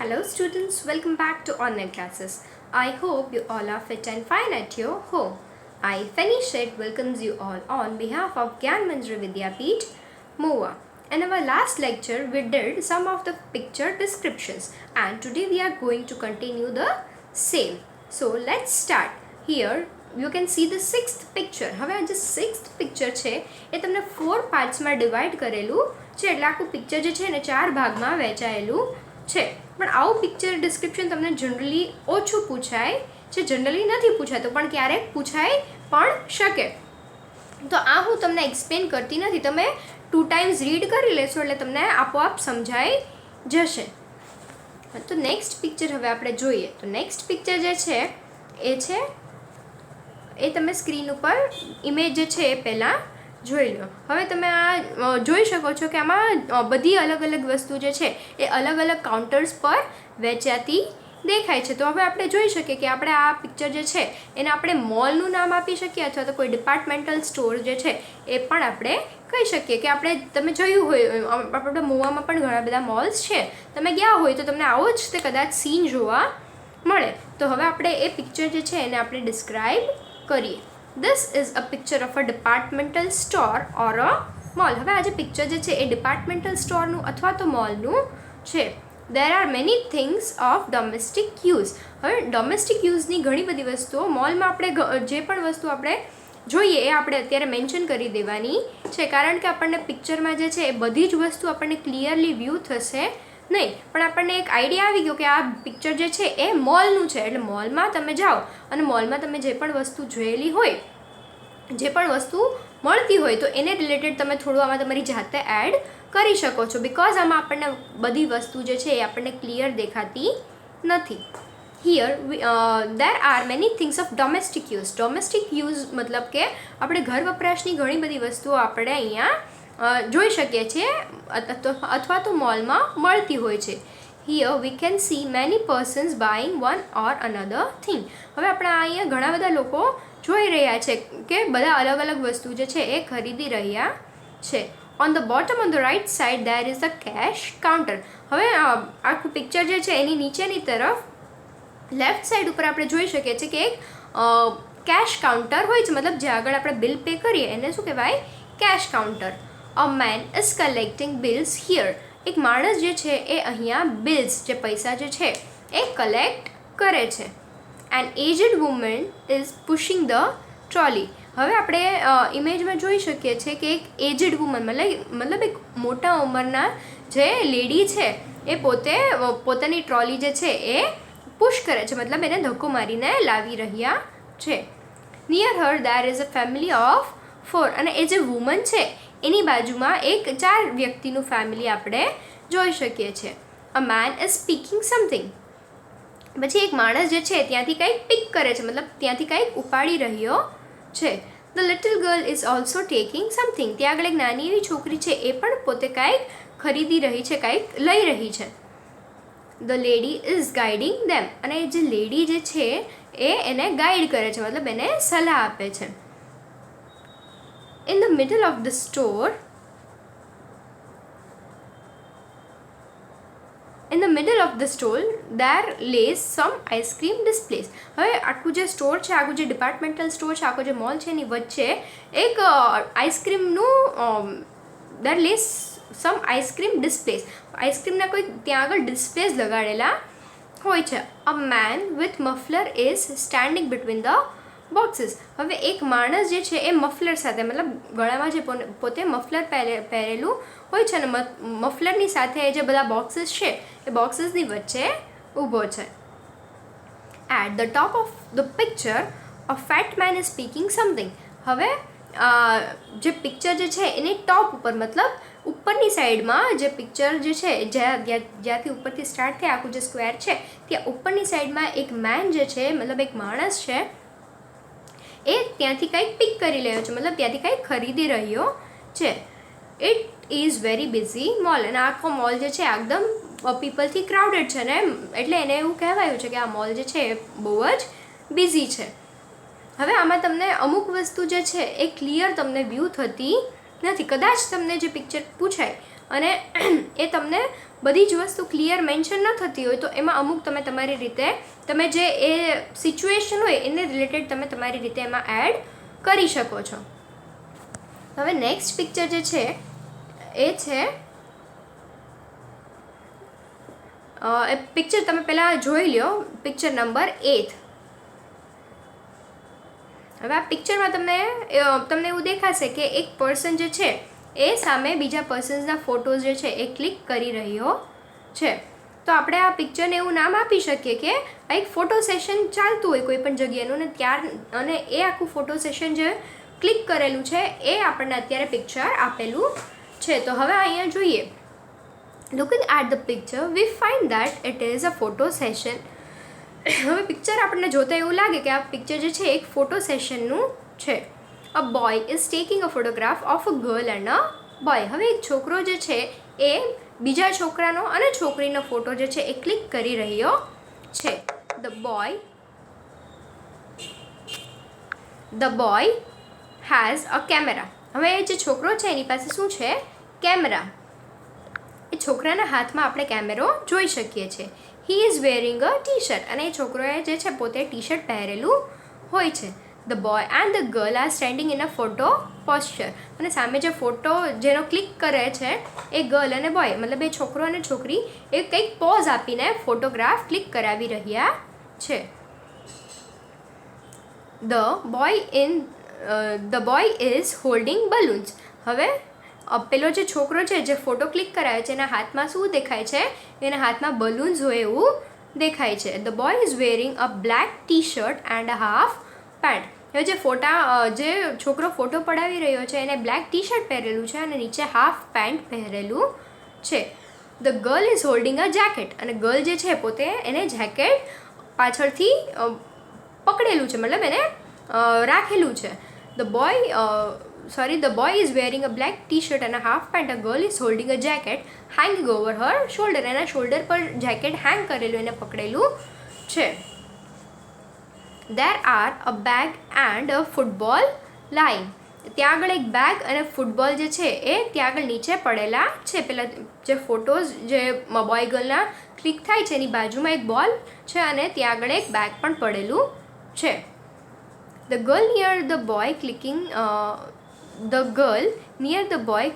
Hello students, welcome back to online classes. I hope you all are fit and fine at your home. I, Fanny Shet, welcomes you all on behalf of Gyan Manjri Vidyapeeth, MOA. In our last lecture, we did some of the picture descriptions and today we are going to continue the same. So let's start. Here you can see the sixth picture. હવે આ જે sixth picture છે એ તમને 4 પાર્ટ્સમાં divide કરેલું છે એટલે આખું picture જે છે ને 4 ભાગમાં વહેંચાયેલું છે. પણ આવું પિક્ચર ડિસ્ક્રિપ્શન તમને જનરલી ઓછું પૂછાય છે, જનરલી નથી પૂછાતું પણ ક્યારેક પૂછાઈ પણ શકે. તો આ હું તમને એક્સપ્લેન કરતી નથી, તમે 2 times રીડ કરી લેશો એટલે તમને આપોઆપ સમજાઈ જશે. તો નેક્સ્ટ પિક્ચર હવે આપણે જોઈએ. તો નેક્સ્ટ પિક્ચર જે છે એ તમે સ્ક્રીન ઉપર ઇમેજ જે છે એ પહેલાં જોઈ લો. હવે તમે આ જોઈ શકો છો કે આમાં બધી અલગ અલગ વસ્તુ જે છે એ અલગ અલગ કાઉન્ટર્સ પર વેચાતી દેખાય છે. તો હવે આપણે જોઈ શકીએ કે આપણે આ પિક્ચર જે છે એને આપણે મોલનું નામ આપી શકીએ અથવા તો કોઈ ડિપાર્ટમેન્ટલ સ્ટોર જે છે એ પણ આપણે કહી શકીએ કે આપણે તમે જોયું હોય આપણે મોવામાં પણ ઘણા બધા મોલ્સ છે, તમે ગયા હોય તો તમને આવો જ તે કદાચ સીન જોવા મળે. તો હવે આપણે એ પિક્ચર જે છે એને આપણે ડિસ્ક્રાઇબ કરીએ. This is a picture of a departmental store or a mall. હવે આ જે પિક્ચર જે છે એ ડિપાર્ટમેન્ટલ સ્ટોરનું અથવા તો મોલનું છે. There are many things of domestic use. હવે ડોમેસ્ટિક યુઝની ઘણી બધી વસ્તુઓ મોલમાં આપણે જે પણ વસ્તુ આપણે જોઈએ એ આપણે અત્યારે મેન્શન કરી દેવાની છે, કારણ કે આપણને પિક્ચરમાં જે છે એ બધી જ વસ્તુ આપણને ક્લિયરલી વ્યૂ થશે નહીં, પણ આપણને એક આઈડિયા આવી ગયો કે આ પિક્ચર જે છે એ મોલનું છે. એટલે મોલમાં તમે જાઓ અને મોલમાં તમે જે પણ વસ્તુ જોયેલી હોય, જે પણ વસ્તુ મળતી હોય તો એને રિલેટેડ તમે થોડું આમાં તમારી જાતે એડ કરી શકો છો, બિકોઝ આમાં આપણને બધી વસ્તુ જે છે એ આપણને ક્લિયર દેખાતી નથી. Here there are many things of domestic use. Domestic use મતલબ કે આપણે ઘર વપરાશની ઘણી બધી વસ્તુઓ આપણે અહીંયા જોઈ શકીએ છીએ અથવા તો મોલમાં મળતી હોય છે. Here we can see many persons buying one or another thing. હવે આપણે અહીંયા ઘણા બધા લોકો જોઈ રહ્યા છે કે બધા અલગ અલગ વસ્તુ જે છે એ ખરીદી રહ્યા છે. On the bottom on the right side there is the cash counter. હવે આખું પિક્ચર જે છે એની નીચેની તરફ લેફ્ટ સાઈડ ઉપર આપણે જોઈ શકીએ છીએ કે એક કેશ કાઉન્ટર હોય છે, મતલબ જે આગળ આપણે બિલ પે કરીએ એને શું કહેવાય? Cash counter. A man is collecting bills here. એક માણસ જે છે એ અહીંયા બિલ્સ જે પૈસા જે છે એ કલેક્ટ કરે છે. An aged woman is pushing the trolley. હવે આપણે ઇમેજમાં જોઈ શકીએ છીએ કે એક એજડ વુમન મતલબ એક મોટા ઉંમરના જે લેડી છે એ પોતાની ટ્રોલી જે છે એ પુશ કરે છે, મતલબ એને ધક્કો મારીને લાવી રહ્યા છે. Near Har there is a family of 4. અને એ જે વુમન છે એની બાજુમાં એક 4 વ્યક્તિનું ફેમિલી આપણે જોઈ શકીએ છીએ. અ મેન ઇઝ સ્પીકિંગ સમથિંગ. પછી એક માણસ જે છે ત્યાંથી કંઈક પિક કરે છે, મતલબ ત્યાંથી કંઈક ઉપાડી રહ્યો છે. The little girl is also taking something. ત્યાં આગળ એક નાની એવી છોકરી છે એ પણ પોતે કાંઈક ખરીદી રહી છે, કાંઈક લઈ રહી છે. ધ લેડી ઇઝ ગાઈડિંગ ધેમ. અને જે લેડી જે છે એ એને ગાઈડ કરે છે, મતલબ એને સલાહ આપે છે. In the middle of the store, there lays some ice cream displays. હવે આખું જે સ્ટોર છે, આખું જે ડિપાર્ટમેન્ટલ સ્ટોર છે, આખો જે મોલ છે એની વચ્ચે એક આઈસ્ક્રીમનું there lays some ice cream displays. આઈસ્ક્રીમના કોઈ ત્યાં આગળ ડિસ્પ્લેઝ લગાડેલા હોય છે. A man with muffler is standing between the boxes. હવે એક માણસ જે છે એ મફલર સાથે, મતલબ ગળામાં જે પોતે મફલર પહેરેલું હોય છે અને મફલરની સાથે જે બધા બોક્સીસ છે એ બોક્સીસની વચ્ચે ઊભો છે. At the top of the picture a fat man is speaking something. હવે જે પિક્ચર જે છે એની ટોપ ઉપર, મતલબ ઉપરની સાઈડમાં જે પિક્ચર જે છે જ્યાંથી ઉપરથી સ્ટાર્ટ થાય આખું જે સ્ક્વેર છે ત્યાં ઉપરની સાઈડમાં એક મેન જે છે, મતલબ એક માણસ છે એ ત્યાંથી કંઈક પિક કરી રહ્યો છે, મતલબ ત્યાંથી કંઈક ખરીદી રહ્યો છે. It is very busy mall. અને આખો મોલ જે છે એકદમ પીપલથી ક્રાઉડેડ છે ને એટલે એને એવું કહેવાયું છે કે આ મોલ જે છે એ બહુ જ બિઝી છે. હવે આમાં તમને અમુક વસ્તુ જે છે એ ક્લિયર તમને વ્યૂ થતી નથી. કદાચ તમને જે પિક્ચર પૂછાય અને એ તમને બધી જ વસ્તુ ક્લિયર મેન્શન ન થતી હોય તો એમાં અમુક તમે તમારી રીતે તમે જે એ સિચ્યુએશન હોય એને રિલેટેડ તમે તમારી રીતે એમાં એડ કરી શકો છો. હવે નેક્સ્ટ પિક્ચર જે છે એ છે એ પિક્ચર તમે પહેલાં જોઈ લો, પિક્ચર નંબર 8. હવે આ પિક્ચરમાં તમને એવું દેખાશે કે એક પર્સન જે છે એ સામે બીજા પર્સન્સના ફોટોઝ જે છે એ ક્લિક કરી રહ્યો છે. તો આપણે આ પિક્ચરને એવું નામ આપી શકીએ કે આ એક ફોટો સેશન ચાલતું હોય કોઈ પણ જગ્યાનું અને એ આખું ફોટો સેશન જે ક્લિક કરેલું છે એ આપણને અત્યારે પિક્ચર આપેલું છે. તો હવે અહીંયા જોઈએ, looking at the picture we find that it is a photo session. હવે પિક્ચર આપણને જોતા એવું લાગે કે આ પિક્ચર જે છે એક ફોટો સેશનનું છે. A boy is taking a photograph of a girl and a boy. હવે એક છોકરો જે છે એ બીજા છોકરાનો અને છોકરીનો ફોટો જે છે એ ક્લિક કરી રહ્યો છે. The boy has a camera. હવે જે છોકરો છે એની પાસે શું છે? કેમેરા. એ છોકરાના હાથમાં આપણે કેમેરો જોઈ શકીએ છીએ. He is wearing a T shirt. અને એ છોકરોએ જે છે પોતે ટી શર્ટ પહેરેલું હોય છે. The boy and the girl are standing in a photo posture. અને સામે જે ફોટો જેનો ક્લિક કરે છે એ ગર્લ અને બોય, મતલબ એ છોકરો અને છોકરી એ કંઈક પોઝ આપીને ફોટોગ્રાફ ક્લિક કરાવી રહ્યા છે. The boy is holding balloons. હવે પેલો જે છોકરો છે જે ફોટો ક્લિક કરાવે છે એના હાથમાં શું દેખાય છે? એના હાથમાં બલૂન્સ હોય એવું દેખાય છે. The boy is wearing a black T shirt and a half pant. હવે જે છોકરો ફોટો પડાવી રહ્યો છે એને બ્લેક ટી શર્ટ પહેરેલું છે અને નીચે હાફ પેન્ટ પહેરેલું છે. The girl is holding a jacket. અને ગર્લ જે છે પોતે એને જેકેટ પાછળથી પકડેલું છે, મતલબ એને રાખેલું છે. The boy is wearing a black t-shirt and a half pant. A girl is holding a jacket hanging over her shoulder. એના શોલ્ડર પર જેકેટ હેંગ કરેલું એને પકડેલું છે. There are a bag and a football lying. ત્યાં આગળ એક bag અને football જે છે એ ત્યાં આગળ નીચે પડેલા છે. પેલા જે ફોટોઝ જે બોય ગર્લના ક્લિક થાય છે એની બાજુમાં એક બોલ છે અને ત્યાં આગળ એક બેગ પણ પડેલું છે. The girl near the boy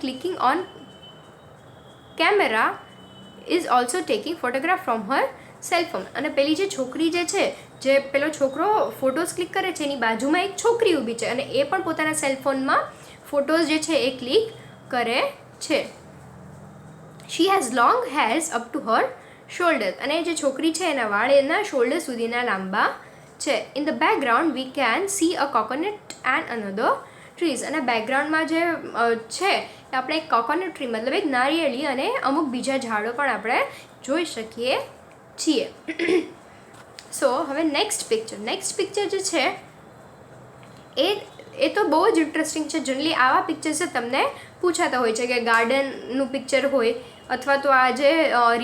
clicking on camera is also taking photograph from her cell phone. અને પેલી જે છોકરી જે છે, જે પેલો છોકરો ફોટોઝ ક્લિક કરે છે એની બાજુમાં એક છોકરી ઊભી છે અને એ પણ પોતાના સેલફોનમાં ફોટોઝ જે છે એ ક્લિક કરે છે. She has long hairs up to her shoulders. અને જે છોકરી છે એના વાળ એના શોલ્ડર સુધીના લાંબા છે. In the background we can see a coconut and another trees. અને બેકગ્રાઉન્ડમાં જે છે એ આપણે એક કોકોનટ ટ્રી મતલબ એક નારિયેળી અને અમુક બીજા ઝાડો પણ આપણે જોઈ શકીએ છીએ. સો હવે નેક્સ્ટ પિક્ચર જે છે એ તો બહુ જ ઇન્ટરેસ્ટિંગ છે. જનરલી આવા પિક્ચર્સ તમને પૂછાતા હોય છે કે ગાર્ડનનું પિક્ચર હોય અથવા તો આ જે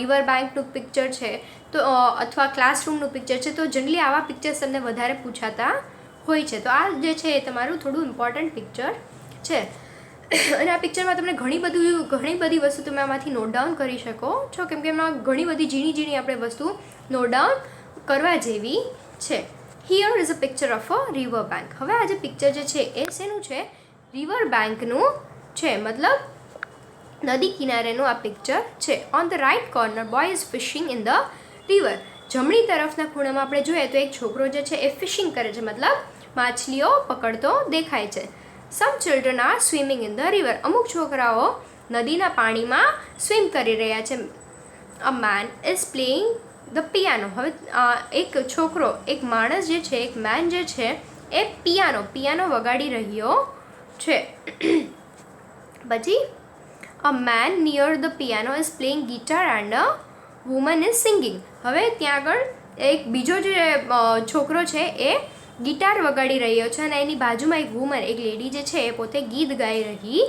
રિવર બેંકનું પિક્ચર છે તો અથવા ક્લાસરૂમનું પિક્ચર છે, તો જનરલી આવા પિક્ચર્સ તમને વધારે પૂછાતા હોય છે. તો આ જે છે એ તમારું થોડું ઇમ્પોર્ટન્ટ પિક્ચર છે. અને આ પિક્ચરમાં તમને ઘણી બધી વસ્તુ તમે આમાંથી નોટ ડાઉન કરી શકો છો, કેમ કે એમાં ઘણી બધી ઝીણી આપણે વસ્તુ નોટ ડાઉન કરવા જેવી છે. Here is a picture of a river bank. હવે આ જે પિક્ચર જે છે એ શેનું છે? રિવર બેંકનું છે, મતલબ નદી કિનારેનું આ પિક્ચર છે. On the right corner boy is fishing in the river. જમણી તરફના ખૂણામાં આપણે જોઈએ તો એક છોકરો જે છે એ ફિશિંગ કરે છે, મતલબ માછલીઓ પકડતો દેખાય છે. Some children are swimming in the river. અમુક છોકરાઓ નદીના પાણીમાં સ્વિમ કરી રહ્યા છે. A man is playing the piano. હવે એક માણસ જે છે, એક મેન જે છે એ પિયાનો વગાડી રહ્યો છે. પછી a man near the piano is playing guitar and a woman is singing. હવે ત્યાં આગળ એક બીજો જે છોકરો છે એ ગિટાર વગાડી રહ્યો છે અને એની બાજુમાં એક વુમન, એક લેડી જે છે એ પોતે ગીત ગાઈ રહી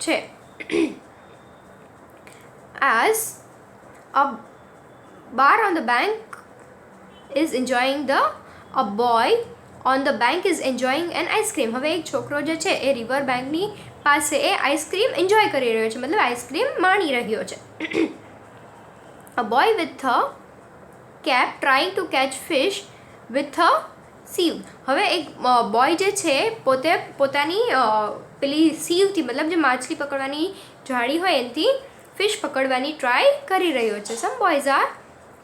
છે. As a bar on the bank is enjoying a boy on the bank is enjoying an ice cream. હવે એક છોકરો જે છે એ રિવર બેંકની પાસે એ આઈસ્ક્રીમ એન્જોય કરી રહ્યો છે, મતલબ આઈસ્ક્રીમ માણી રહ્યો છે. A boy with a cap trying to catch fish with a sieve. હવે એક બોય જે છે પોતે પોતાની પેલી સીવથી, મતલબ જે માછલી પકડવાની જાળી હોય એનાથી ફિશ પકડવાની ટ્રાય કરી રહ્યો છે. Some boys are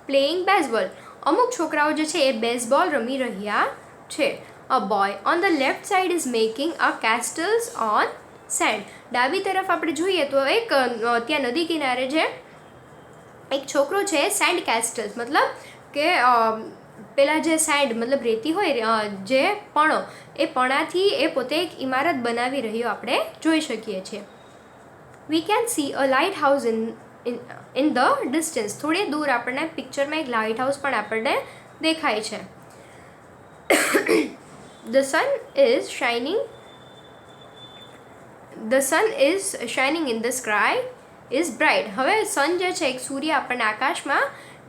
playing baseball. અમુક છોકરાઓ જે છે એ બેઝબોલ રમી રહ્યા છે. A boy on the left side is making a castles on sand. ડાબી તરફ આપણે જોઈએ તો એક ત્યાં નદી કિનારે જે એક છોકરો છે સેન્ડ કેસ્ટલ્સ, મતલબ કે પેલા જે સેન્ડ મતલબ રેતી હોય જે પણો, એ પણાથી એ પોતે એક ઇમારત બનાવી રહ્યો આપણે જોઈ શકીએ છીએ. We can see a light house in the distance. થોડી દૂર આપણને પિક્ચરમાં એક લાઇટ હાઉસ પણ આપણને દેખાય છે. The sun is shining in the sky is bright. હવે સન જે છે એક સૂર્ય આપણને આકાશમાં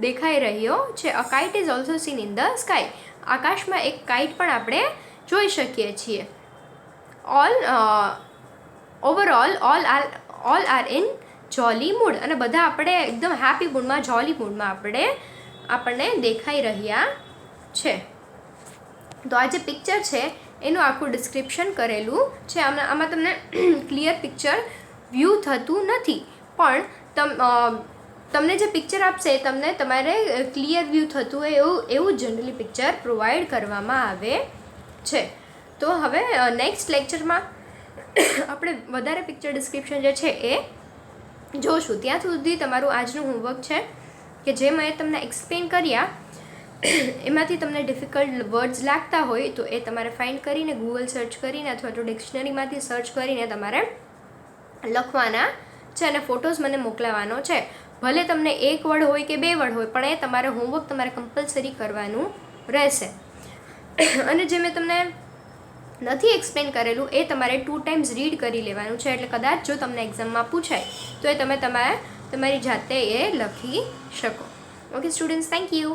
દેખાઈ રહ્યો છે. અ kite is also scene in the sky. આકાશમાં એક કાઇટ પણ આપણે જોઈ શકીએ છીએ. Overall all are in Jolly mood. અને બધા આપણે એકદમ હેપી મૂડમાં, જોલી મૂડમાં આપણને દેખાઈ રહ્યા છે. તો આ જે પિક્ચર છે એનું આખું ડિસ્ક્રિપ્શન કરેલું છે. આમાં તમને ક્લિયર પિક્ચર વ્યૂ થતું નથી, પણ તમને જે પિક્ચર આપશે તમને તમારે ક્લિયર વ્યૂ થતું હોય એવું જનરલી પિક્ચર પ્રોવાઈડ કરવામાં આવે છે. તો હવે નેક્સ્ટ લેક્ચરમાં આપણે વધારે પિક્ચર ડિસ્ક્રિપ્શન જે છે એ જોશું. ત્યાં સુધી તમારું આજનું હોમવર્ક છે કે જે મેં તમને એક્સપ્લેન કર્યા એમાંથી તમને ડિફિકલ્ટ વર્ડ્સ લાગતા હોય તો એ તમારે ફાઇન્ડ કરીને ગૂગલ સર્ચ કરીને અથવા તો ડિક્શનરીમાંથી સર્ચ કરીને તમારે લખવાના છે અને ફોટોઝ મને મોકલાવાનો છે. ભલે તમને એક વર્ડ હોય કે બે વર્ડ હોય, પણ એ તમારે હોમવર્ક તમારે કમ્પલસરી કરવાનું રહેશે. અને જે મેં તમને નથી એક્સપ્લેન કરેલું એ તમારે 2 times રીડ કરી લેવાનું છે. એટલે કદાચ જો તમને એક્ઝામમાં પૂછાય તો એ તમે તમારી જાતે એ લખી શકો. Okay students, thank you.